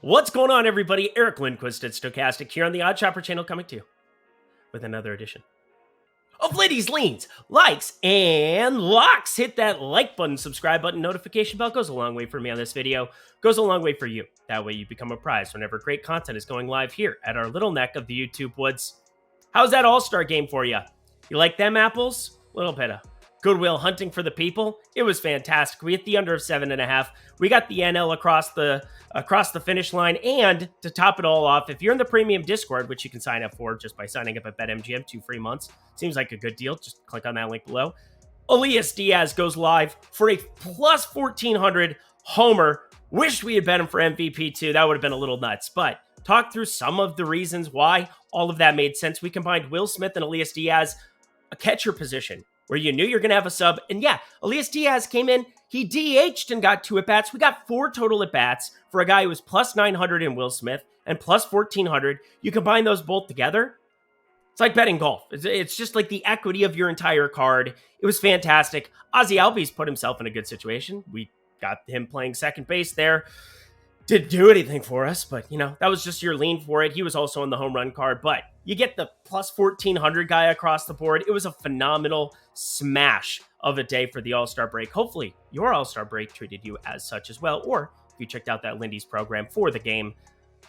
What's going on, everybody? Eric Lindquist at Stochastic here on the Odd Shopper channel, coming to you with another edition of Lindy's Leans, Likes, and Locks. Hit that like button, subscribe button, notification bell. Goes a long way for me on this video. Goes a long way for you. That way you become apprised whenever great content is going live here at our little neck of the YouTube woods. How's that All-Star game for you? You like them apples? A little bit of goodwill hunting for the people. It was fantastic. We hit the under of 7.5. We got the NL across the finish line. And to top it all off, if you're in the premium Discord, which you can sign up for just by signing up at BetMGM, 2 free months, seems like a good deal. Just click on that link below. Elias Diaz goes live for a plus 1,400 homer. Wish we had bet him for MVP too. That would have been a little nuts. But talk through some of the reasons why all of that made sense. We combined Will Smith and Elias Diaz, a catcher position where you knew you're going to have a sub. And yeah, Elias Diaz came in, he DH'd and got 2 at-bats. We got 4 total at-bats for a guy who was plus 900 in Will Smith and plus 1,400. You combine those both together, it's like betting golf. It's just like the equity of your entire card. It was fantastic. Ozzy Albies put himself in a good situation. We got him playing second base there. Didn't do anything for us, but, you know, that was just your lean for it. He was also on the home run card, but you get the plus 1,400 guy across the board. It was a phenomenal smash of a day for the All-Star break. Hopefully, your All-Star break treated you as such as well, or if you checked out that Lindy's program for the game,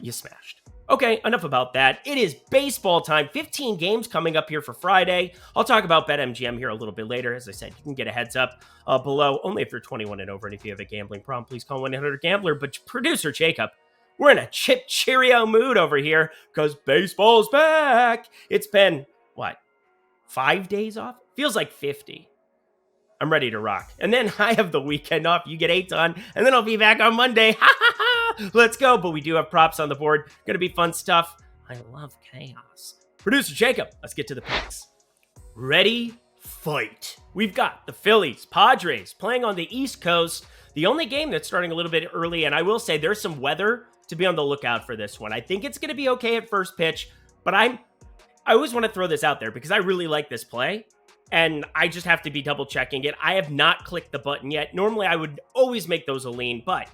you smashed. Okay, enough about that. It is baseball time. 15 games coming up here for Friday. I'll talk about BetMGM here a little bit later. As I said, you can get a heads up below, only if you're 21 and over. And if you have a gambling problem, please call 1-800-GAMBLER. But producer Jacob, we're in a Chip Cheerio mood over here because baseball's back. It's been, 5 days off? Feels like 50. I'm ready to rock. And then I have the weekend off. You get 8 on, and then I'll be back on Monday. Ha ha ha! Let's go. But we do have props on the board. Going to be fun stuff. I love chaos. Producer Jacob, let's get to the picks. Ready, fight. We've got the Phillies, Padres playing on the East Coast. The only game that's starting a little bit early, and I will say there's some weather to be on the lookout for this one. I think it's going to be okay at first pitch, but I always want to throw this out there because I really like this play. And I just have to be double checking it. I have not clicked the button yet. Normally, I would always make those a lean, but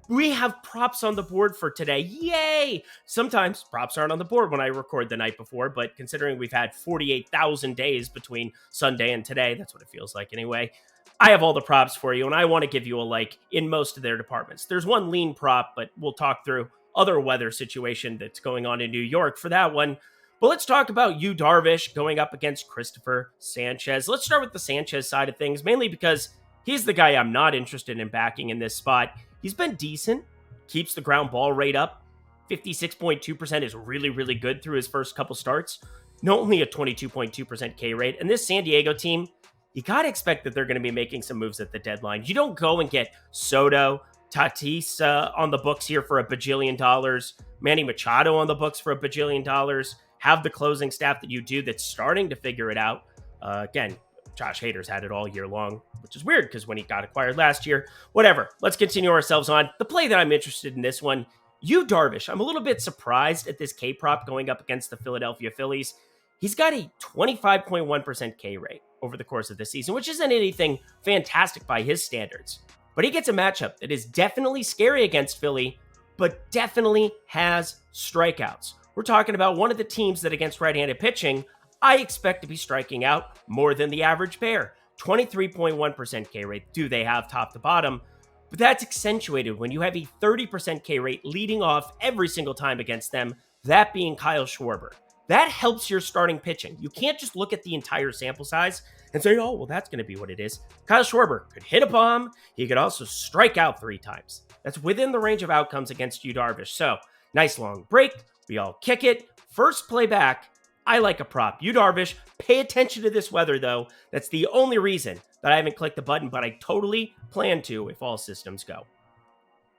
we have props on the board for today. Yay! Sometimes props aren't on the board when I record the night before, but considering we've had 48,000 days between Sunday and today, that's what it feels like anyway. I have all the props for you, and I want to give you a like in most of their departments. There's one lean prop, but we'll talk through other weather situation that's going on in New York for that one. But let's talk about Yu Darvish going up against Christopher Sanchez. Let's start with the Sanchez side of things, mainly because he's the guy I'm not interested in backing in this spot. He's been decent, keeps the ground ball rate up. 56.2% is really, really good through his first couple starts. No, only a 22.2% K rate. And this San Diego team, you got to expect that they're going to be making some moves at the deadline. You don't go and get Soto, Tatis on the books here for $1 bajillion, Manny Machado on the books for $1 bajillion. Have the closing staff that you do that's starting to figure it out. Again, Josh Hader's had it all year long, which is weird because when he got acquired last year, whatever. Let's continue ourselves on. The play that I'm interested in this one, Yu Darvish. I'm a little bit surprised at this K prop going up against the Philadelphia Phillies. He's got a 25.1% K rate over the course of the season, which isn't anything fantastic by his standards. But he gets a matchup that is definitely scary against Philly, but definitely has strikeouts. We're talking about one of the teams that against right-handed pitching, I expect to be striking out more than the average pair. 23.1% K rate do they have top to bottom, but that's accentuated when you have a 30% K rate leading off every single time against them, that being Kyle Schwarber. That helps your starting pitching. You can't just look at the entire sample size and say, oh, well, that's going to be what it is. Kyle Schwarber could hit a bomb. He could also strike out 3 times. That's within the range of outcomes against Yu Darvish. So, nice long break. We all kick it. First play back. I like a prop. Yu Darvish, pay attention to this weather, though. That's the only reason that I haven't clicked the button, but I totally plan to if all systems go.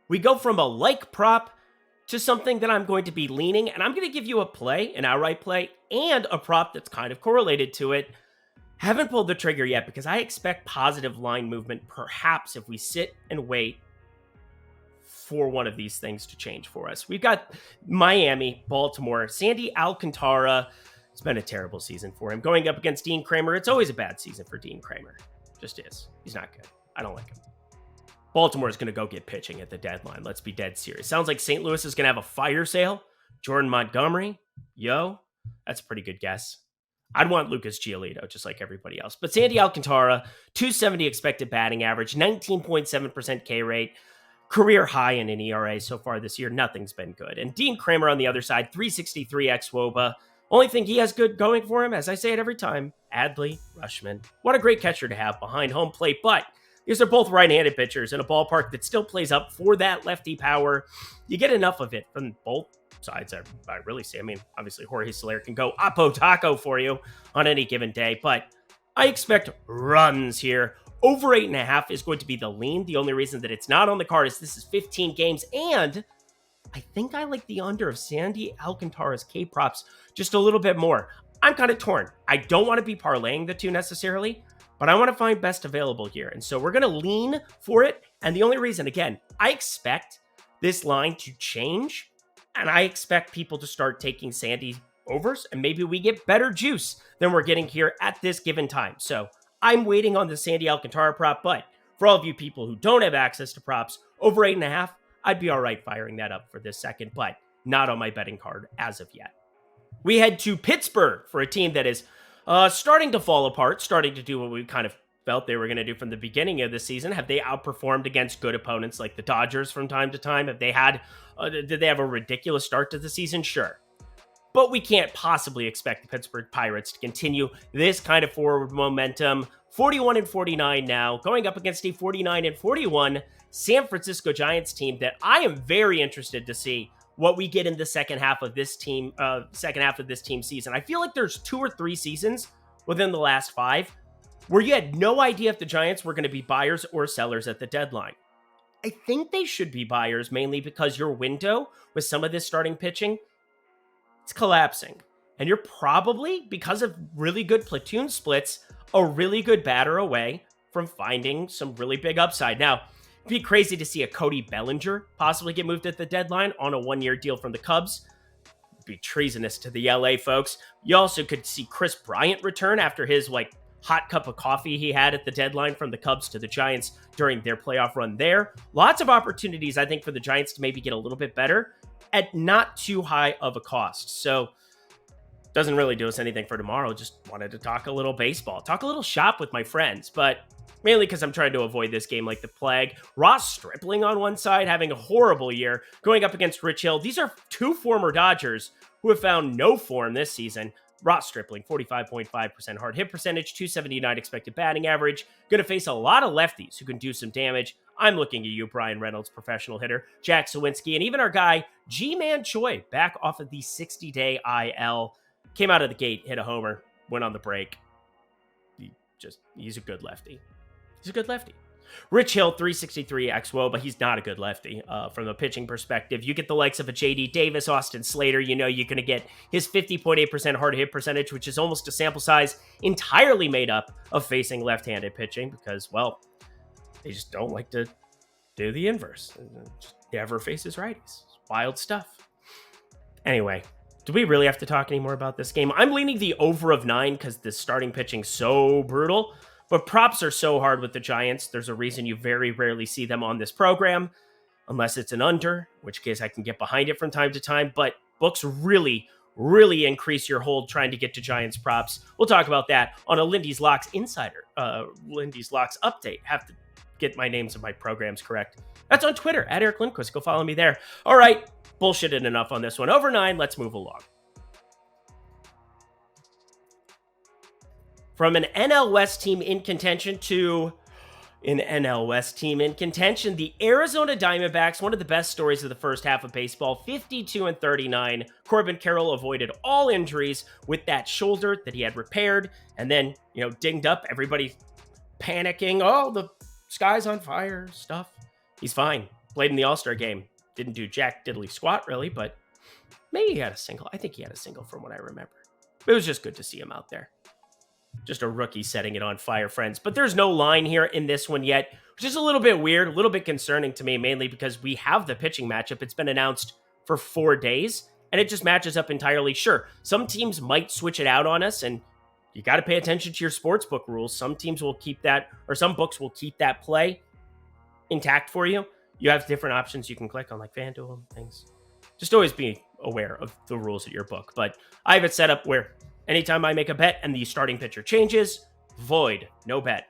We go from a like prop to something that I'm going to be leaning, and I'm going to give you a play, an outright play, and a prop that's kind of correlated to it. Haven't pulled the trigger yet because I expect positive line movement, perhaps if we sit and wait for one of these things to change for us. We've got Miami, Baltimore, Sandy Alcantara. It's been a terrible season for him. Going up against Dean Kramer, it's always a bad season for Dean Kramer. Just is. He's not good. I don't like him. Baltimore is going to go get pitching at the deadline. Let's be dead serious. Sounds like St. Louis is going to have a fire sale. Jordan Montgomery, that's a pretty good guess. I'd want Lucas Giolito, just like everybody else. But Sandy Alcantara, 270 expected batting average, 19.7% K rate, career high in an ERA so far this year. Nothing's been good. And Dean Kramer on the other side, 363 xWOBA. Only thing he has good going for him, as I say it every time, Adley Rutschman. What a great catcher to have behind home plate. But these are both right-handed pitchers in a ballpark that still plays up for that lefty power. You get enough of it from both sides, I really see. I mean, obviously, Jorge Soler can go Apo Taco for you on any given day, but I expect runs here. Over 8.5 is going to be the lean. The only reason that it's not on the card is this is 15 games, and I think I like the under of Sandy Alcantara's K-props just a little bit more. I'm kind of torn. I don't want to be parlaying the two necessarily, but I want to find best available here. And so we're going to lean for it. And the only reason, again, I expect this line to change, and I expect people to start taking Sandy overs, and maybe we get better juice than we're getting here at this given time. So I'm waiting on the Sandy Alcantara prop, but for all of you people who don't have access to props, over 8.5, I'd be all right firing that up for this second, but not on my betting card as of yet. We head to Pittsburgh for a team that is starting to fall apart, starting to do what we kind of felt they were going to do from the beginning of the season. Have they outperformed against good opponents like the Dodgers from time to time? Have they had, did they have a ridiculous start to the season? Sure. But we can't possibly expect the Pittsburgh Pirates to continue this kind of forward momentum. 41-49 now, going up against a 49-41 San Francisco Giants team that I am very interested to see what we get in the second half of this team season. I feel like there's 2 or 3 seasons within the last 5 where you had no idea if the Giants were going to be buyers or sellers at the deadline. I think they should be buyers, mainly because your window with some of this starting pitching, it's collapsing. And you're probably, because of really good platoon splits, a really good batter away from finding some really big upside. Now, it'd be crazy to see a Cody Bellinger possibly get moved at the deadline on a 1-year deal from the Cubs. It'd be treasonous to the LA folks. You also could see Chris Bryant return after his hot cup of coffee he had at the deadline from the Cubs to the Giants during their playoff run there. Lots of opportunities, I think, for the Giants to maybe get a little bit better at not too high of a cost. So doesn't really do us anything for tomorrow. Just wanted to talk a little baseball, talk a little shop with my friends, but mainly because I'm trying to avoid this game like the plague. Ross Stripling on one side having a horrible year, going up against Rich Hill. These are 2 former Dodgers who have found no form this season. Ross Stripling, 45.5% hard hit percentage, 279 expected batting average. Going to face a lot of lefties who can do some damage. I'm looking at you, Brian Reynolds, professional hitter, Jack Sawinski, and even our guy, G-Man Choi, back off of the 60-day IL. Came out of the gate, hit a homer, went on the break. He's a good lefty. He's a good lefty. Rich Hill, 363 xWOBA, but he's not a good lefty from the pitching perspective. You get the likes of a J.D. Davis, Austin Slater. You know you're going to get his 50.8% hard hit percentage, which is almost a sample size entirely made up of facing left-handed pitching because, well, they just don't like to do the inverse. Just never faces righties. Wild stuff. Anyway, do we really have to talk anymore about this game? I'm leaning the over of 9 because the starting pitching's so brutal. But props are so hard with the Giants. There's a reason you very rarely see them on this program, unless it's an under, in which case I can get behind it from time to time. But books really, really increase your hold trying to get to Giants props. We'll talk about that on a Lindy's Locks Insider, Lindy's Locks update. Have to get my names of my programs correct. That's on Twitter, at Eric Lindquist. Go follow me there. All right, bullshitted enough on this one. Over 9, let's move along. From an NL West team in contention to an NL West team in contention, the Arizona Diamondbacks, one of the best stories of the first half of baseball, 52-39. Corbin Carroll avoided all injuries with that shoulder that he had repaired and then, dinged up. Everybody panicking. Oh, the sky's on fire stuff. He's fine. Played in the All-Star game. Didn't do jack diddly squat really, but maybe he had a single. I think he had a single from what I remember. It was just good to see him out there. Just a rookie setting it on fire, friends. But there's no line here in this one yet, which is a little bit weird, a little bit concerning to me, mainly because we have the pitching matchup. It's been announced for 4 days, and it just matches up entirely. Sure, some teams might switch it out on us, and you got to pay attention to your sportsbook rules. Some teams will keep that, or some books will keep that play. intact for you, you have different options you can click on, like FanDuel and things. Just always be aware of the rules at your book. But I have it set up where anytime I make a bet and the starting pitcher changes, void, no bet.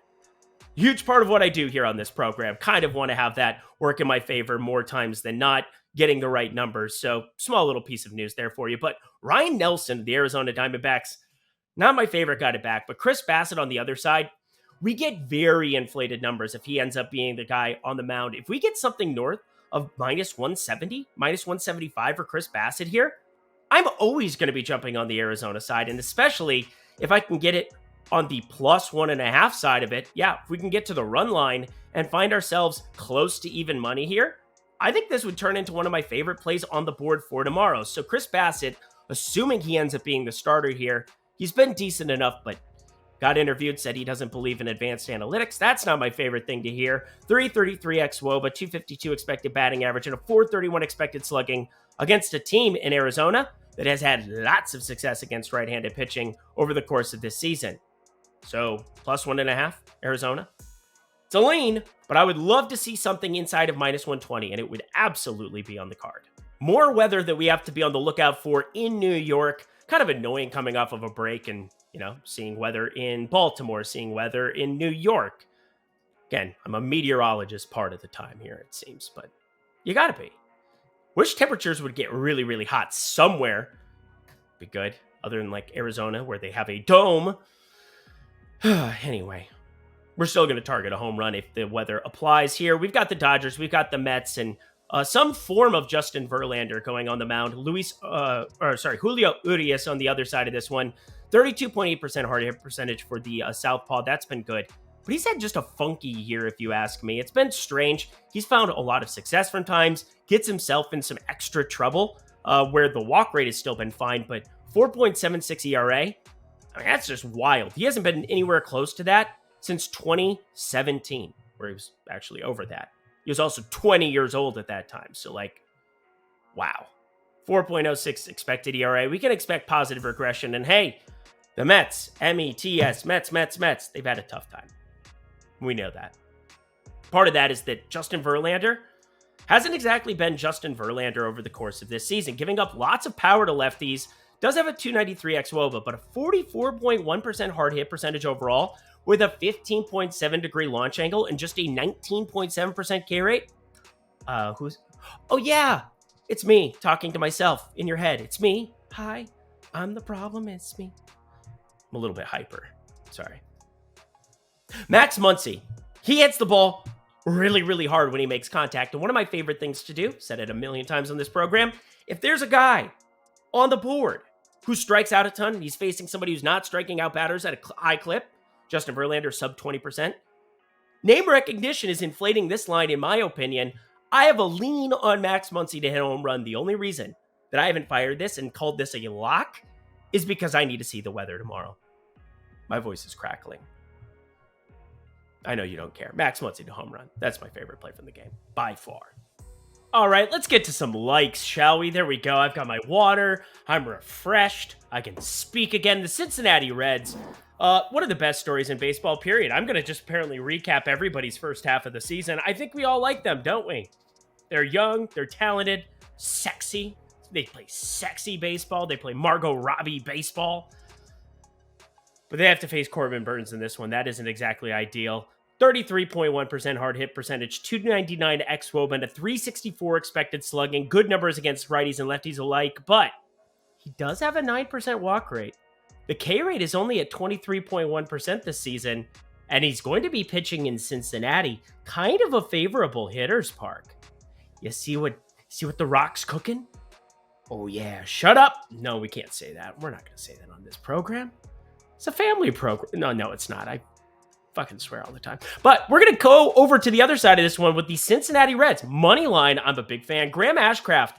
Huge part of what I do here on this program. Kind of want to have that work in my favor more times than not, getting the right numbers. So small little piece of news there for you. But Ryan Nelson, the Arizona Diamondbacks, not my favorite guy to back, but Chris Bassett on the other side, we get very inflated numbers if he ends up being the guy on the mound. If we get something north of minus 170, minus 175 for Chris Bassett here, I'm always going to be jumping on the Arizona side. And especially if I can get it on the plus 1.5 side of it, yeah, if we can get to the run line and find ourselves close to even money here, I think this would turn into one of my favorite plays on the board for tomorrow. So Chris Bassett, assuming he ends up being the starter here, he's been decent enough, but got interviewed, said he doesn't believe in advanced analytics. That's not my favorite thing to hear. 333 xWOBA, 252 expected batting average, and a 431 expected slugging against a team in Arizona that has had lots of success against right-handed pitching over the course of this season. So plus 1.5, Arizona. It's a lean, but I would love to see something inside of minus 120, and it would absolutely be on the card. More weather that we have to be on the lookout for in New York. Kind of annoying coming off of a break and, seeing weather in Baltimore, seeing weather in New York. Again, I'm a meteorologist part of the time here, it seems, but you gotta be. Wish temperatures would get really, really hot somewhere. Be good, other than like Arizona, where they have a dome. Anyway, we're still going to target a home run if the weather applies here. We've got the Dodgers, we've got the Mets, and some form of Justin Verlander going on the mound. Julio Urias on the other side of this one. 32.8% hard hit percentage for the Southpaw. That's been good. But he's had just a funky year, if you ask me. It's been strange. He's found a lot of success from times, gets himself in some extra trouble where the walk rate has still been fine, but 4.76 ERA, I mean, that's just wild. He hasn't been anywhere close to that since 2017, where he was actually over that. He was also 20 years old at that time. So, wow. 4.06 expected ERA. We can expect positive regression. And hey, the Mets, M-E-T-S, Mets, they've had a tough time. We know that. Part of that is that Justin Verlander hasn't exactly been Justin Verlander over the course of this season, giving up lots of power to lefties. Does have a 293 xWOBA, but a 44.1% hard hit percentage overall with a 15.7 degree launch angle and just a 19.7% K rate. Oh yeah, it's me talking to myself in your head. It's me. Hi, I'm the problem. It's me. I'm a little bit hyper. Sorry. Max Muncy. He hits the ball really, really hard when he makes contact. And one of my favorite things to do, said it a million times on this program, if there's a guy on the board who strikes out a ton, and he's facing somebody who's not striking out batters at a high clip, Justin Verlander sub 20%. Name recognition is inflating this line, in my opinion. I have a lean on Max Muncy to hit a home run. The only reason that I haven't fired this and called this a lock is because I need to see the weather tomorrow. My voice is crackling. I know you don't care. Max Muncy to home run. That's my favorite play from the game, by far. All right, let's get to some likes, shall we? There we go. I've got my water. I'm refreshed. I can speak again. The Cincinnati Reds, one of the best stories in baseball, period. I'm going to just apparently recap everybody's first half of the season. I think we all like them, don't we? They're young. They're talented. Sexy. They play sexy baseball. They play Margot Robbie baseball. But they have to face Corbin Burnes in this one. That isn't exactly ideal. 33.1% hard hit percentage, 299 xWOBA, and a 364 expected slugging. Good numbers against righties and lefties alike, but he does have a 9% walk rate. The K rate is only at 23.1% this season, and he's going to be pitching in Cincinnati, kind of a favorable hitter's park. You see what the Rock's cooking? Oh yeah, shut up. No, we can't say that. We're not going to say that on this program. It's a family program. No, it's not. I fucking swear all the time. But we're going to go over to the other side of this one with the Cincinnati Reds. Money line, I'm a big fan. Graham Ashcraft,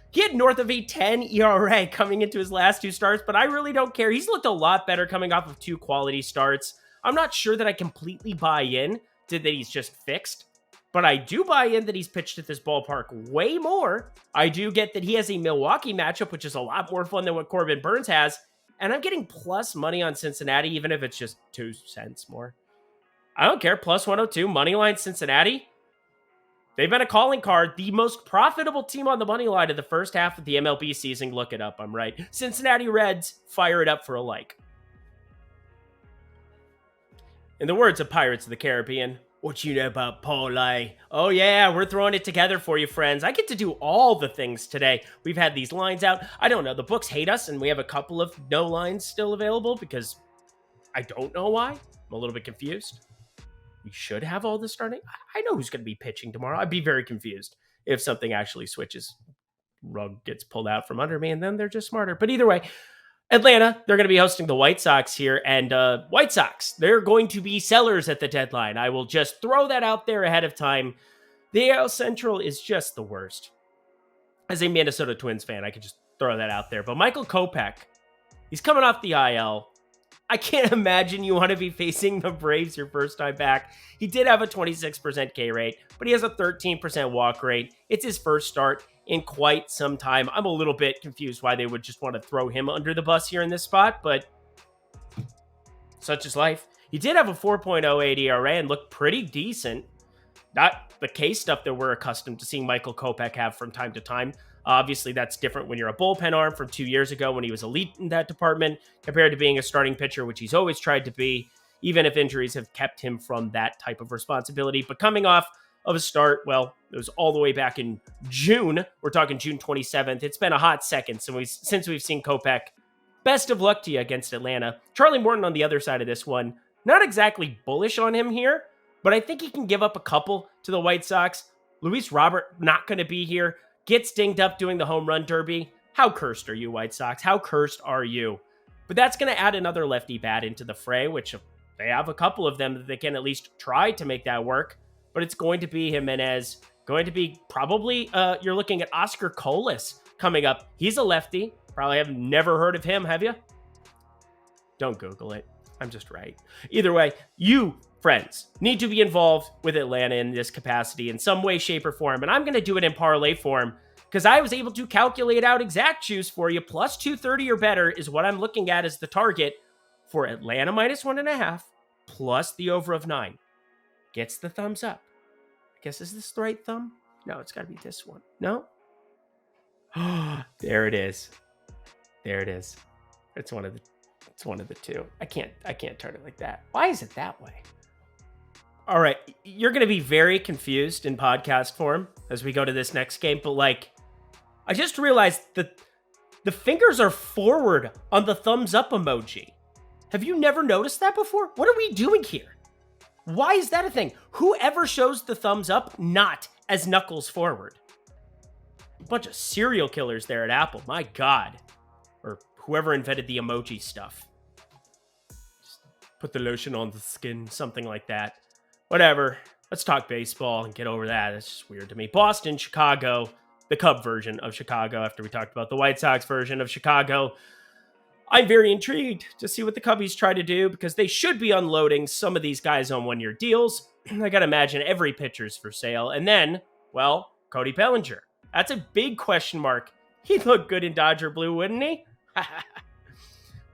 he had north of a 10 ERA coming into his last two starts, but I really don't care. He's looked a lot better coming off of two quality starts. I'm not sure that I completely buy in to that he's just fixed, but I do buy in that he's pitched at this ballpark way more. I do get that he has a Milwaukee matchup, which is a lot more fun than what Corbin Burnes has, and I'm getting plus money on Cincinnati, even if it's just 2 cents more. I don't care. Plus 102, money line Cincinnati. They've been a calling card, the most profitable team on the money line of the first half of the MLB season. Look it up, I'm right. Cincinnati Reds, fire it up for a like. In the words of Pirates of the Caribbean, what you know about parlay? Oh yeah, we're throwing it together for you, friends. I get to do all the things today. We've had these lines out. I don't know, the books hate us, and we have a couple of no lines still available because I don't know why. I'm a little bit confused. We should have all this starting. I know who's going to be pitching tomorrow. I'd be very confused if something actually switches. Rug gets pulled out from under me, and then they're just smarter. But either way, Atlanta, they're going to be hosting the White Sox here. And White Sox, they're going to be sellers at the deadline. I will just throw that out there ahead of time. The AL Central is just the worst. As a Minnesota Twins fan, I could just throw that out there. But Michael Kopech, he's coming off the IL. I can't imagine you want to be facing the Braves your first time back. He did have a 26% K rate, but he has a 13% walk rate. It's his first start in quite some time. I'm a little bit confused why they would just want to throw him under the bus here in this spot, but such is life. He did have a 4.08 ERA and looked pretty decent. Not the K stuff that we're accustomed to seeing Michael Kopech have from time to time. Obviously, that's different when you're a bullpen arm from 2 years ago when he was elite in that department compared to being a starting pitcher, which he's always tried to be, even if injuries have kept him from that type of responsibility. But coming off of a start, well, it was all the way back in June. We're talking June 27th. It's been a hot second since we've seen Kopech. Best of luck to you against Atlanta. Charlie Morton on the other side of this one. Not exactly bullish on him here, but I think he can give up a couple to the White Sox. Luis Robert not going to be here. Gets dinged up doing the home run derby. How cursed are you, White Sox? How cursed are you? But that's going to add another lefty bat into the fray, which they have a couple of them that they can at least try to make that work. But it's going to be Jimenez. Going to be probably, you're looking at Oscar Colas coming up. He's a lefty. Probably have never heard of him, have you? Don't Google it. I'm just right. Either way, you, friends, need to be involved with Atlanta in this capacity in some way, shape, or form. And I'm going to do it in parlay form because I was able to calculate out exact juice for you. Plus 230 or better is what I'm looking at as the target for Atlanta minus 1.5 plus the over of 9. Gets the thumbs up. I guess, is this the right thumb? No, it's got to be this one. No? There it is. There it is. It's one of the two. I can't turn it like that. Why is it that way? All right, you're going to be very confused in podcast form as we go to this next game, but I just realized that the fingers are forward on the thumbs up emoji. Have you never noticed that before? What are we doing here? Why is that a thing? Whoever shows the thumbs up not as knuckles forward? A bunch of serial killers there at Apple, my God. Or whoever invented the emoji stuff. Just put the lotion on the skin, something like that. Whatever. Let's talk baseball and get over that. That's just weird to me. Boston, Chicago, the Cub version of Chicago after we talked about the White Sox version of Chicago. I'm very intrigued to see what the Cubbies try to do because they should be unloading some of these guys on one-year deals. I got to imagine every pitcher's for sale. And then, well, Cody Bellinger. That's a big question mark. He'd look good in Dodger blue, wouldn't he?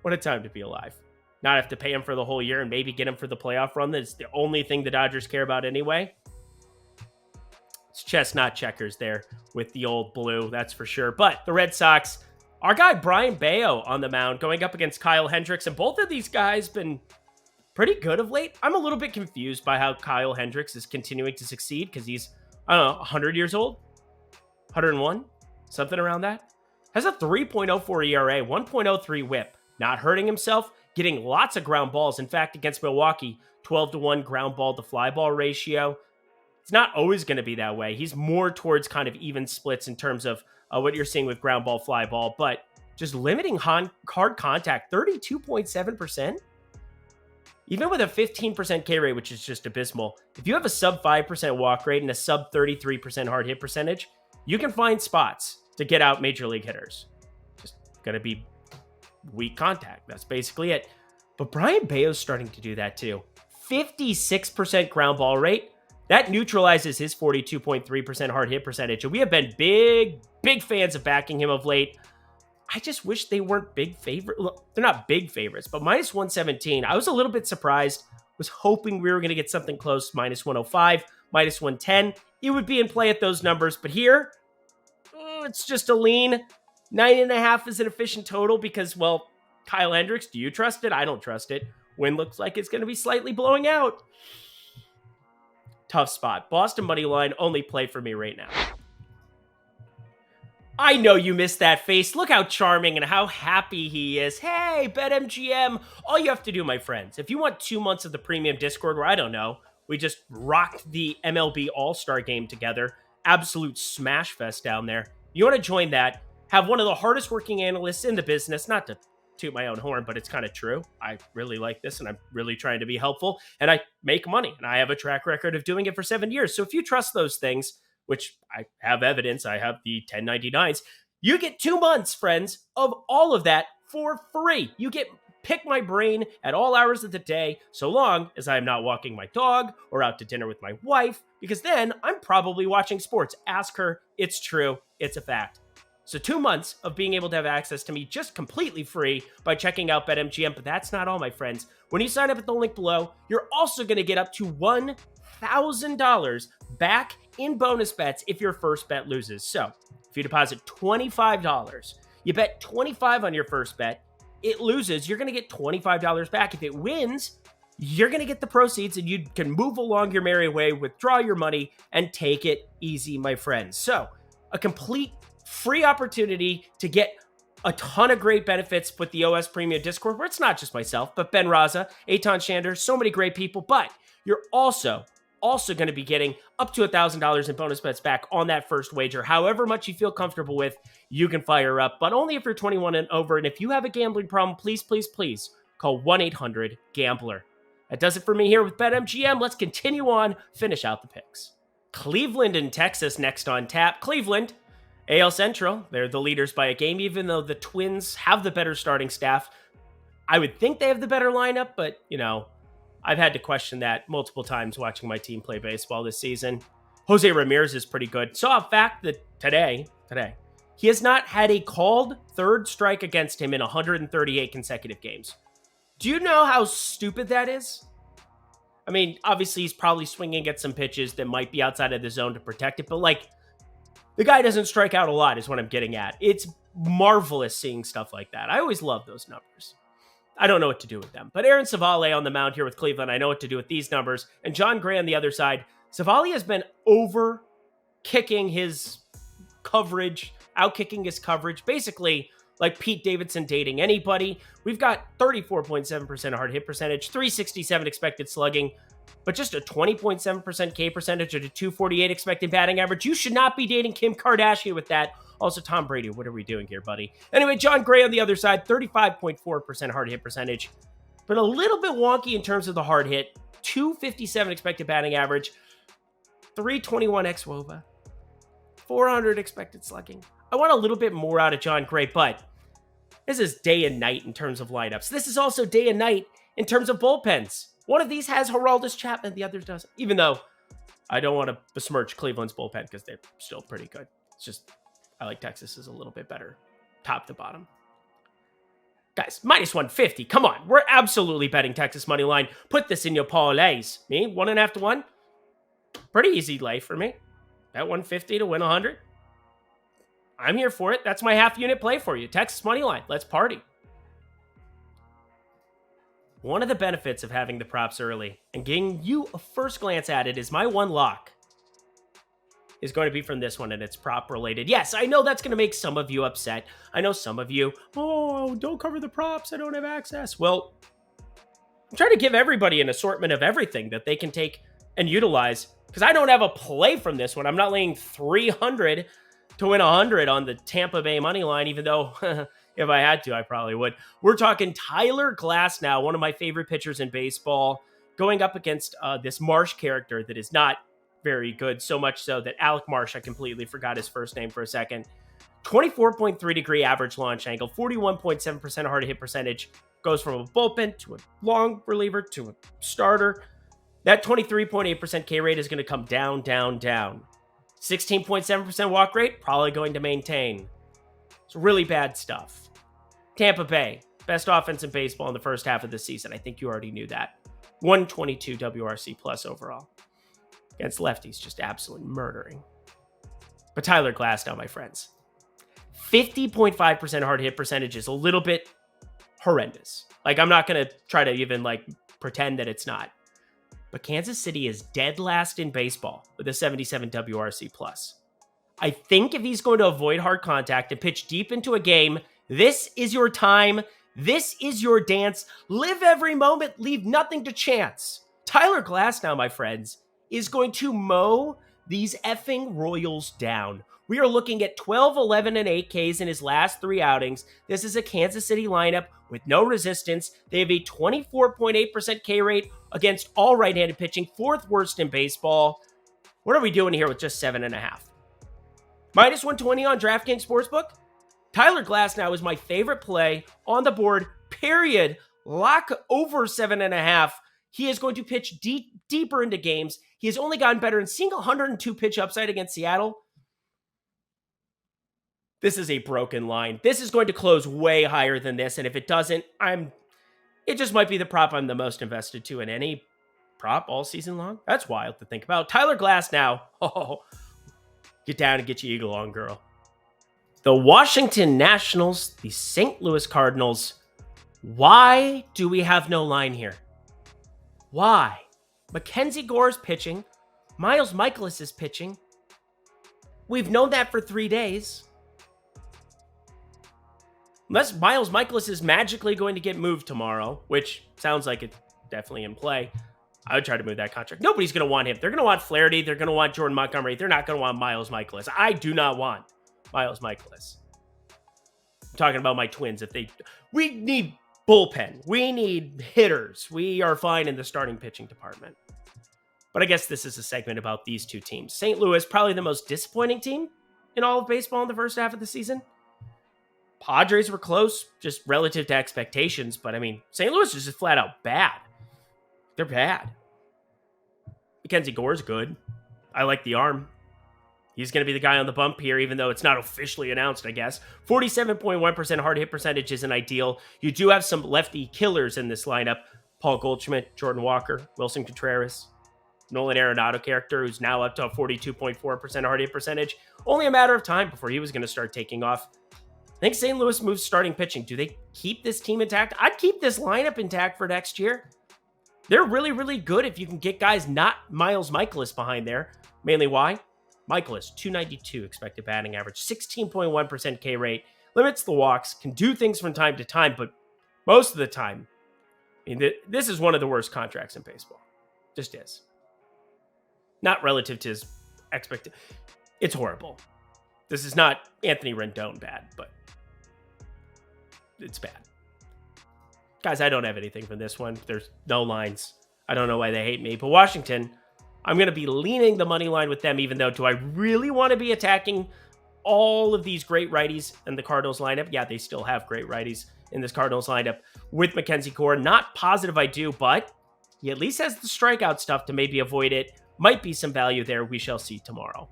What a time to be alive. Not have to pay him for the whole year and maybe get him for the playoff run. That's the only thing the Dodgers care about anyway. It's chestnut checkers there with the old blue, that's for sure. But the Red Sox, our guy Brian Bayo on the mound going up against Kyle Hendricks, and both of these guys been pretty good of late. I'm a little bit confused by how Kyle Hendricks is continuing to succeed because he's, I don't know, 100 years old? 101? Something around that? Has a 3.04 ERA, 1.03 whip. Not hurting himself, getting lots of ground balls. In fact, against Milwaukee, 12-1 ground ball to fly ball ratio. It's not always going to be that way. He's more towards kind of even splits in terms of what you're seeing with ground ball, fly ball, but just limiting hard contact, 32.7%. Even with a 15% K rate, which is just abysmal, if you have a sub 5% walk rate and a sub 33% hard hit percentage, you can find spots to get out major league hitters. Just going to be weak contact. That's basically it. But Brian Bayo's starting to do that too. 56% ground ball rate. That neutralizes his 42.3% hard hit percentage. And we have been big fans of backing him of late. I just wish they weren't big favorites. They're not big favorites, but minus 117. I was a little bit surprised. Was hoping we were going to get something close, minus 105, minus 110. It would be in play at those numbers, but here, it's just a lean. 9.5 is an efficient total because, well, Kyle Hendricks, do you trust it? I don't trust it. Win looks like it's going to be slightly blowing out. Tough spot. Boston money line, only play for me right now. I know you missed that face. Look how charming and how happy he is. Hey, BetMGM. All you have to do, my friends, if you want 2 months of the premium Discord where, I don't know, we just rocked the MLB All-Star game together, absolute smash fest down there. You want to join that, have one of the hardest working analysts in the business, not to toot my own horn, but it's kind of true. I really like this and I'm really trying to be helpful and I make money and I have a track record of doing it for 7 years. So if you trust those things, which I have evidence, I have the 1099s, you get 2 months, friends, of all of that for free. You get pick my brain at all hours of the day, so long as I am not walking my dog or out to dinner with my wife, because then I'm probably watching sports. Ask her. It's true. It's a fact. So 2 months of being able to have access to me just completely free by checking out BetMGM. But that's not all, my friends. When you sign up at the link below, you're also going to get up to $1,000 back in bonus bets if your first bet loses. So if you deposit $25, you bet $25 on your first bet, it loses, you're going to get $25 back. If it wins, you're going to get the proceeds and you can move along your merry way, withdraw your money, and take it easy, my friends. So a complete free opportunity to get a ton of great benefits with the OS Premium Discord, where it's not just myself, but Ben Raza, Eitan Shander, so many great people. But you're also going to be getting up to $1,000 in bonus bets back on that first wager. However much you feel comfortable with, you can fire up, but only if you're 21 and over. And if you have a gambling problem, please call 1-800-GAMBLER. That does it for me here with BetMGM. Let's continue on, finish out the picks. Cleveland and Texas next on tap. Cleveland, AL Central, they're the leaders by a game, even though the Twins have the better starting staff. I would think they have the better lineup, but, you know, I've had to question that multiple times watching my team play baseball this season. Jose Ramirez is pretty good. Saw a fact that today, he has not had a called third strike against him in 138 consecutive games. Do you know how stupid that is? I mean, obviously he's probably swinging at some pitches that might be outside of the zone to protect it, but like, the guy doesn't strike out a lot is what I'm getting at. It's marvelous seeing stuff like that. I always love those numbers. I don't know what to do with them. But Aaron Savale on the mound here with Cleveland, I know what to do with these numbers. And John Gray on the other side. Savale has been out-kicking his coverage, basically like Pete Davidson dating anybody. We've got 34.7% hard hit percentage, 367 expected slugging, but just a 20.7% K percentage at a 248 expected batting average. You should not be dating Kim Kardashian with that. Also, Tom Brady, what are we doing here, buddy? Anyway, John Gray on the other side, 35.4% hard hit percentage, but a little bit wonky in terms of the hard hit. 257 expected batting average, 321 xWOBA, 400 expected slugging. I want a little bit more out of John Gray, but this is day and night in terms of lineups. This is also day and night in terms of bullpens. One of these has Aroldis Chapman, the other doesn't. Even though I don't want to besmirch Cleveland's bullpen because they're still pretty good. It's just, I like Texas's a little bit better, top to bottom. Guys, minus 150. Come on. We're absolutely betting Texas money line. Put this in your parlays. Me, 1.5 to 1. Pretty easy lay for me. Bet 150 to win 100. I'm here for it. That's my half unit play for you. Texas money line. Let's party. One of the benefits of having the props early and getting you a first glance at it is my one lock is going to be from this one, and it's prop related. Yes, I know that's going to make some of you upset. I know some of you, oh, don't cover the props. I don't have access. Well, I'm trying to give everybody an assortment of everything that they can take and utilize because I don't have a play from this one. I'm not laying 300 to win 100 on the Tampa Bay money line, even though if I had to, I probably would. We're talking Tyler Glass now, one of my favorite pitchers in baseball, going up against this Marsh character that is not very good, so much so that Alec Marsh, I completely forgot his first name for a second. 24.3 degree average launch angle, 41.7% hard hit percentage, goes from a bullpen to a long reliever to a starter. That 23.8% K rate is going to come down. 16.7% walk rate, probably going to maintain. It's really bad stuff. Tampa Bay, best offense in baseball in the first half of the season. I think you already knew that. 122 WRC plus overall. Against lefties, just absolutely murdering. But Tyler Glasnow, my friends, 50.5% hard hit percentage is a little bit horrendous. Like, I'm not going to try to even like pretend that it's not. But Kansas City is dead last in baseball with a 77 WRC plus. I think if he's going to avoid hard contact and pitch deep into a game, this is your time. This is your dance. Live every moment. Leave nothing to chance. Tyler Glasnow, my friends, is going to mow these effing Royals down. We are looking at 12, 11, and 8 Ks in his last 3 outings. This is a Kansas City lineup with no resistance. They have a 24.8% K rate against all right-handed pitching, 4th worst in baseball. What are we doing here with just 7.5? Minus 120 on DraftKings Sportsbook. Tyler Glasnow is my favorite play on the board, period. Lock over 7.5. He is going to pitch deeper into games. He has only gotten better in seeing 102 pitch upside against Seattle. This is a broken line. This is going to close way higher than this. And if it doesn't, it just might be the prop I'm the most invested to in any prop all season long. That's wild to think about. Tyler Glasnow. Oh, get down and get your eagle on, girl. The Washington Nationals, the St. Louis Cardinals. Why do we have no line here? Why? Mackenzie Gore's pitching. Miles Mikolas is pitching. We've known that for 3 days. Unless Miles Mikolas is magically going to get moved tomorrow, which sounds like it's definitely in play, I would try to move that contract. Nobody's going to want him. They're going to want Flaherty. They're going to want Jordan Montgomery. They're not going to want Miles Mikolas. I do not want Miles Mikolas. I'm talking about my Twins. We need bullpen. We need hitters. We are fine in the starting pitching department. But I guess this is a segment about these two teams. St. Louis, probably the most disappointing team in all of baseball in the first half of the season. Padres were close, just relative to expectations. But, I mean, St. Louis is just flat out bad. They're bad. Mackenzie Gore's good. I like the arm. He's going to be the guy on the bump here, even though it's not officially announced, I guess. 47.1% hard hit percentage isn't ideal. You do have some lefty killers in this lineup. Paul Goldschmidt, Jordan Walker, Wilson Contreras, Nolan Arenado character, who's now up to a 42.4% hard hit percentage. Only a matter of time before he was going to start taking off. I think St. Louis moves starting pitching. Do they keep this team intact? I'd keep this lineup intact for next year. They're really, really good if you can get guys not Miles Mikolas behind there. Mainly why? Mikolas, 292 expected batting average, 16.1% K rate, limits the walks, can do things from time to time, but most of the time, I mean, this is one of the worst contracts in baseball. Just is. Not relative to his expected. It's horrible. This is not Anthony Rendon bad, but it's bad. Guys, I don't have anything from this one. There's no lines. I don't know why they hate me, but Washington, I'm going to be leaning the money line with them, even though do I really want to be attacking all of these great righties in the Cardinals lineup? Yeah, they still have great righties in this Cardinals lineup with Mackenzie Gore. Not positive I do, but he at least has the strikeout stuff to maybe avoid it. Might be some value there. We shall see tomorrow.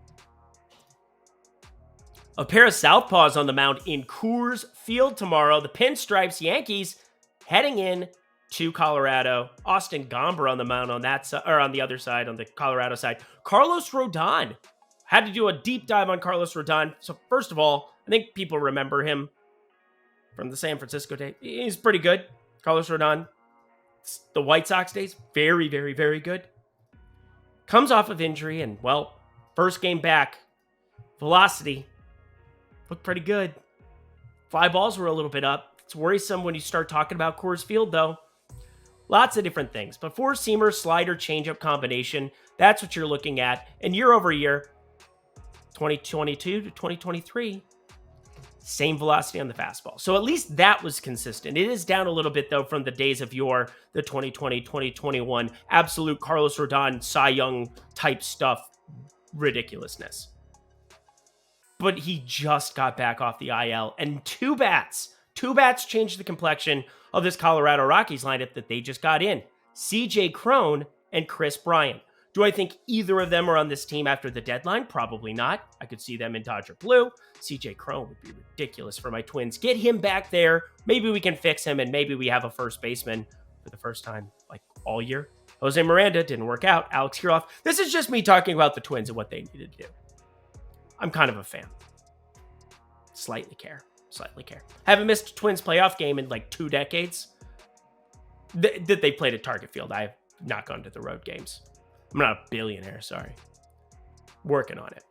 A pair of southpaws on the mound in Coors Field tomorrow. The Pinstripes Yankees heading in to Colorado. Austin Gomber on the mound on that side, or on the other side, on the Colorado side. Carlos Rodon. Had to do a deep dive on Carlos Rodon. So first of all, I think people remember him from the San Francisco days. He's pretty good. Carlos Rodon. The White Sox days, very, very, very good. Comes off of injury and, well, first game back, velocity looked pretty good. Fly balls were a little bit up. It's worrisome when you start talking about Coors Field, though. Lots of different things. But four-seamer, slider, changeup combination, that's what you're looking at. And year over year, 2022 to 2023, same velocity on the fastball. So at least that was consistent. It is down a little bit, though, from the days of yore, the 2020, 2021, absolute Carlos Rodon, Cy Young type stuff, ridiculousness. But he just got back off the IL, and two bats changed the complexion of this Colorado Rockies lineup that they just got in. CJ Cron and Chris Bryant. Do I think either of them are on this team after the deadline? Probably not. I could see them in Dodger Blue. CJ Cron would be ridiculous for my Twins. Get him back there. Maybe we can fix him, and maybe we have a first baseman for the first time, like all year. Jose Miranda didn't work out. Alex Kirilloff. This is just me talking about the Twins and what they needed to do. I'm kind of a fan. Slightly care. Haven't missed a Twins playoff game in like 2 decades. That they played at Target Field. I have not gone to the road games. I'm not a billionaire, sorry. Working on it.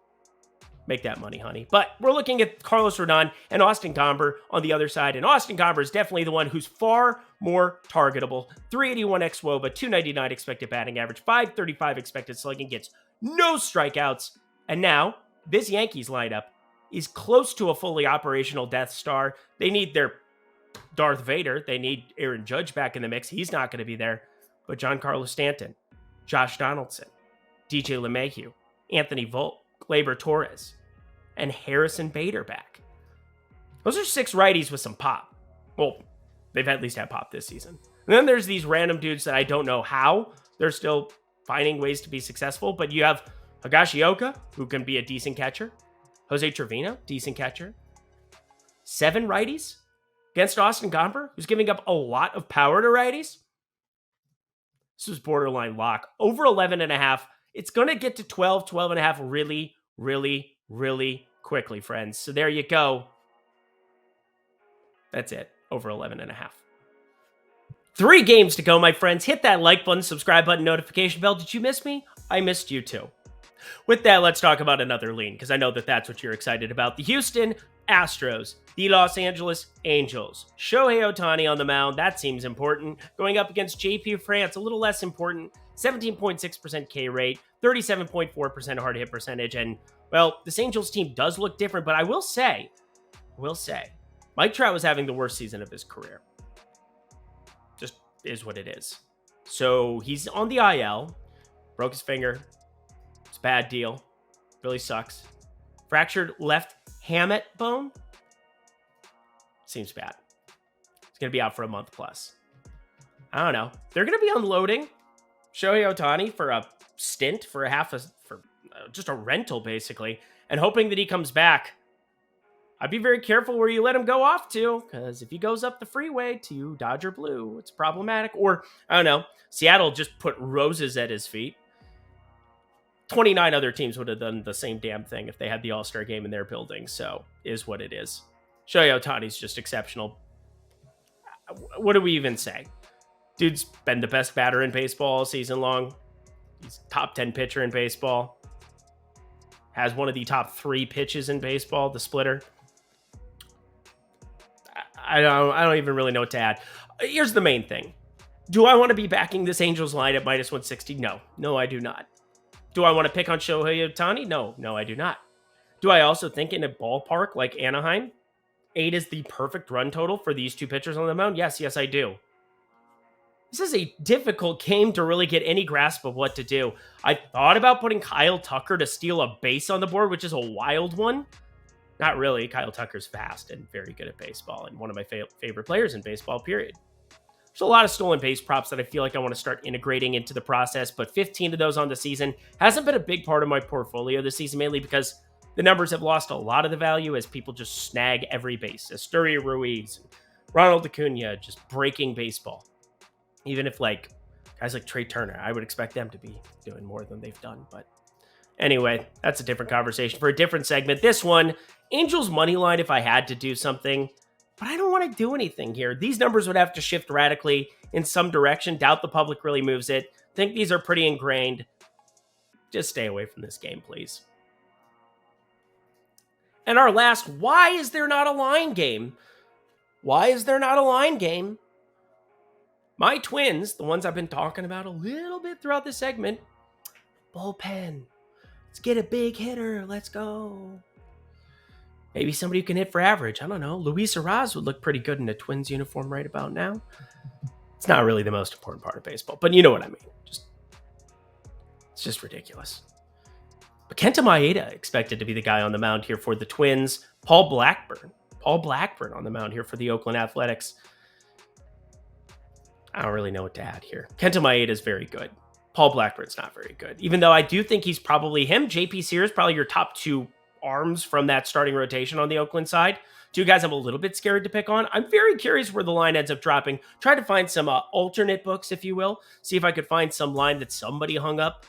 Make that money, honey. But we're looking at Carlos Rodon and Austin Gomber on the other side. And Austin Gomber is definitely the one who's far more targetable. 381 xWOBA, 299 expected batting average, 535 expected slugging, gets no strikeouts. And now, this Yankees lineup is close to a fully operational Death Star. They need their Darth Vader. They need Aaron Judge back in the mix. He's not going to be there. But Giancarlo Stanton, Josh Donaldson, DJ LeMahieu, Anthony Volpe, Gleyber Torres, and Harrison Bader back. Those are 6 righties with some pop. Well, they've at least had pop this season. And then there's these random dudes that I don't know how they're still finding ways to be successful. But you have Higashioka, who can be a decent catcher. Jose Trevino, decent catcher. 7 righties against Austin Gomber, who's giving up a lot of power to righties. This was borderline lock. Over 11.5. It's going to get to 12.5 really, really, really quickly, friends. So there you go. That's it. Over 11.5. 3 games to go, my friends. Hit that like button, subscribe button, notification bell. Did you miss me? I missed you too. With that, let's talk about another lean, because I know that that's what you're excited about. The Houston Astros, the Los Angeles Angels. Shohei Ohtani on the mound. That seems important. Going up against JP France, a little less important. 17.6% K rate, 37.4% hard hit percentage. And, well, this Angels team does look different, but I will say, Mike Trout was having the worst season of his career. Just is what it is. So he's on the IL. Broke his finger. It's a bad deal. Really sucks. Fractured left hamate bone. Seems bad. He's going to be out for a month plus. I don't know. They're going to be unloading Shohei Ohtani for a stint, for just a rental, basically, and hoping that he comes back. I'd be very careful where you let him go off to, because if he goes up the freeway to Dodger Blue, it's problematic. Or, I don't know, Seattle just put roses at his feet. 29 other teams would have done the same damn thing if they had the All-Star game in their building, so is what it is. Shohei Ohtani's just exceptional. What do we even say? Dude's been the best batter in baseball all season long. He's top 10 pitcher in baseball. Has one of the top 3 pitches in baseball, the splitter. I don't even really know what to add. Here's the main thing. Do I want to be backing this Angels line at minus 160? No, I do not. Do I want to pick on Shohei Ohtani? No, I do not. Do I also think in a ballpark like Anaheim, 8 is the perfect run total for these 2 pitchers on the mound? Yes, I do. This is a difficult game to really get any grasp of what to do. I thought about putting Kyle Tucker to steal a base on the board, which is a wild one. Not really. Kyle Tucker's fast and very good at baseball and one of my favorite players in baseball, period. There's a lot of stolen base props that I feel like I want to start integrating into the process, but 15 of those on the season hasn't been a big part of my portfolio this season, mainly because the numbers have lost a lot of the value as people just snag every base. Asturia Ruiz, Ronald Acuna, just breaking baseball. Even if guys like Trey Turner, I would expect them to be doing more than they've done. But anyway, that's a different conversation for a different segment. This one, Angels money line if I had to do something. But I don't want to do anything here. These numbers would have to shift radically in some direction. Doubt the public really moves it. Think these are pretty ingrained. Just stay away from this game, please. And our last, why is there not a line game? Why is there not a line game? My Twins, the ones I've been talking about a little bit throughout this segment, bullpen. Let's get a big hitter. Let's go. Maybe somebody who can hit for average. I don't know. Luis Arraez would look pretty good in a Twins uniform right about now. It's not really the most important part of baseball, but you know what I mean. It's just ridiculous. But Kenta Maeda expected to be the guy on the mound here for the Twins. Paul Blackburn on the mound here for the Oakland Athletics. I don't really know what to add here. Kenta Maeda is very good. Paul Blackburn's not very good. Even though I do think he's probably him. JP Sears, probably your top 2 arms from that starting rotation on the Oakland side. Two guys I'm a little bit scared to pick on. I'm very curious where the line ends up dropping. Try to find some alternate books, if you will. See if I could find some line that somebody hung up.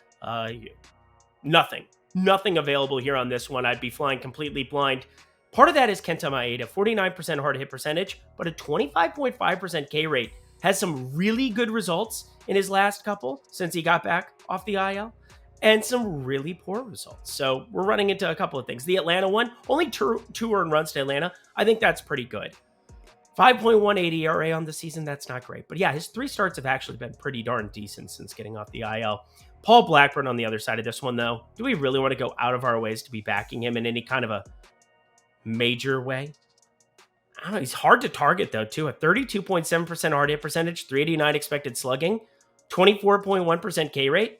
Nothing available here on this one. I'd be flying completely blind. Part of that is Kenta Maeda, 49% hard hit percentage, but a 25.5% K rate. Has some really good results in his last couple since he got back off the IL, and some really poor results. So we're running into a couple of things. The Atlanta one, only two earned runs to Atlanta. I think that's pretty good. 5.18 ERA on the season, that's not great. But yeah, his 3 starts have actually been pretty darn decent since getting off the IL. Paul Blackburn on the other side of this one, though. Do we really want to go out of our ways to be backing him in any kind of a major way? I don't know. He's hard to target, though, too. A 32.7% hard hit percentage, 389 expected slugging, 24.1% K rate.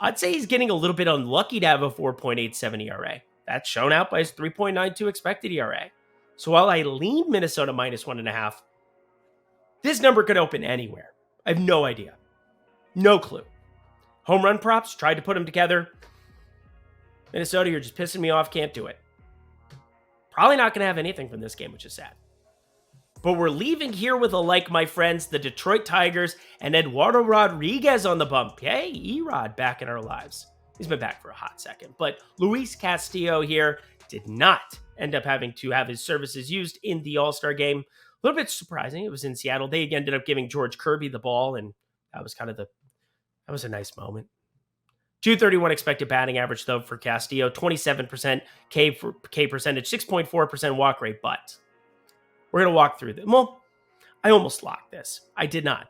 I'd say he's getting a little bit unlucky to have a 4.87 ERA. That's shown out by his 3.92 expected ERA. So while I lean Minnesota minus 1.5, this number could open anywhere. I have no idea. No clue. Home run props, tried to put them together. Minnesota, you're just pissing me off. Can't do it. Probably not going to have anything from this game, which is sad. But we're leaving here with a like, my friends, the Detroit Tigers and Eduardo Rodriguez on the bump. Hey, Erod back in our lives. He's been back for a hot second. But Luis Castillo here did not end up having to have his services used in the All-Star game. A little bit surprising. It was in Seattle. They ended up giving George Kirby the ball, and that was that was a nice moment. 231 expected batting average, though, for Castillo. 27% K percentage, 6.4% walk rate, but we're going to walk through this. Well, I almost locked this. I did not.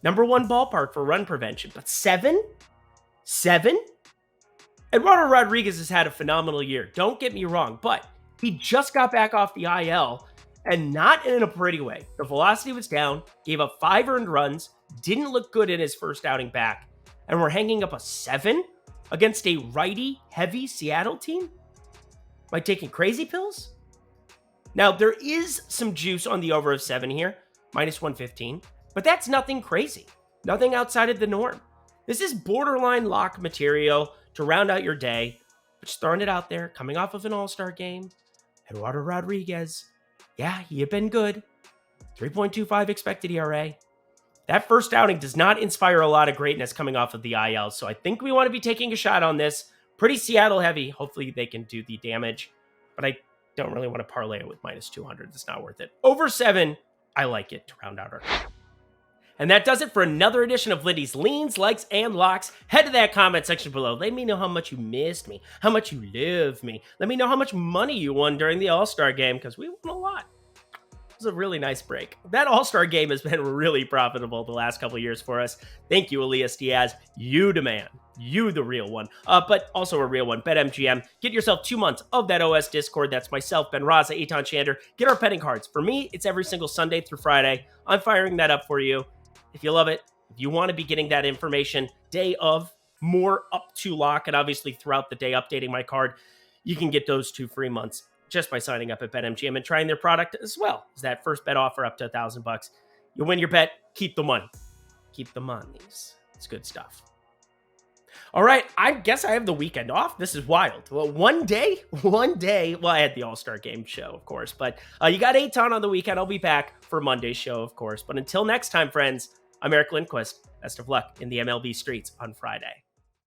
Number 1 ballpark for run prevention, but 7? Eduardo Rodriguez has had a phenomenal year. Don't get me wrong, but he just got back off the IL, and not in a pretty way. The velocity was down, gave up 5 earned runs, didn't look good in his first outing back, and we're hanging up a 7 against a righty-heavy Seattle team? Am I taking crazy pills? Now, there is some juice on the over of 7 here, minus 115, but that's nothing crazy. Nothing outside of the norm. This is borderline lock material to round out your day. But just throwing it out there, coming off of an All-Star game. Eduardo Rodriguez, yeah, he had been good. 3.25 expected ERA. That first outing does not inspire a lot of greatness coming off of the IL, so I think we want to be taking a shot on this. Pretty Seattle heavy. Hopefully they can do the damage, but I don't really want to parlay it with minus 200. It's not worth it. Over 7, I like it to round out our... And that does it for another edition of Lindy's Leans, Likes, and Locks. Head to that comment section below. Let me know how much you missed me, how much you love me. Let me know how much money you won during the All-Star game, because we won a lot. It was a really nice break. That All-Star game has been really profitable the last couple of years for us. Thank you, Elias Diaz. You the man. You the real one. But also a real one. BetMGM. Get yourself 2 months of that OS Discord. That's myself, Ben Raza, Eitan Shander. Get our betting cards. For me, it's every single Sunday through Friday. I'm firing that up for you. If you love it, if you want to be getting that information day of, more up to lock, and obviously throughout the day updating my card, you can get those 2 free months just by signing up at BetMGM and trying their product as well. Is that first bet offer up to $1,000. You win your bet, keep the money. Keep the monies. It's good stuff. All right, I guess I have the weekend off. This is wild. Well, one day. Well, I had the All-Star Game show, of course, but you got Eitan on the weekend. I'll be back for Monday's show, of course. But until next time, friends, I'm Eric Lindquist. Best of luck in the MLB streets on Friday.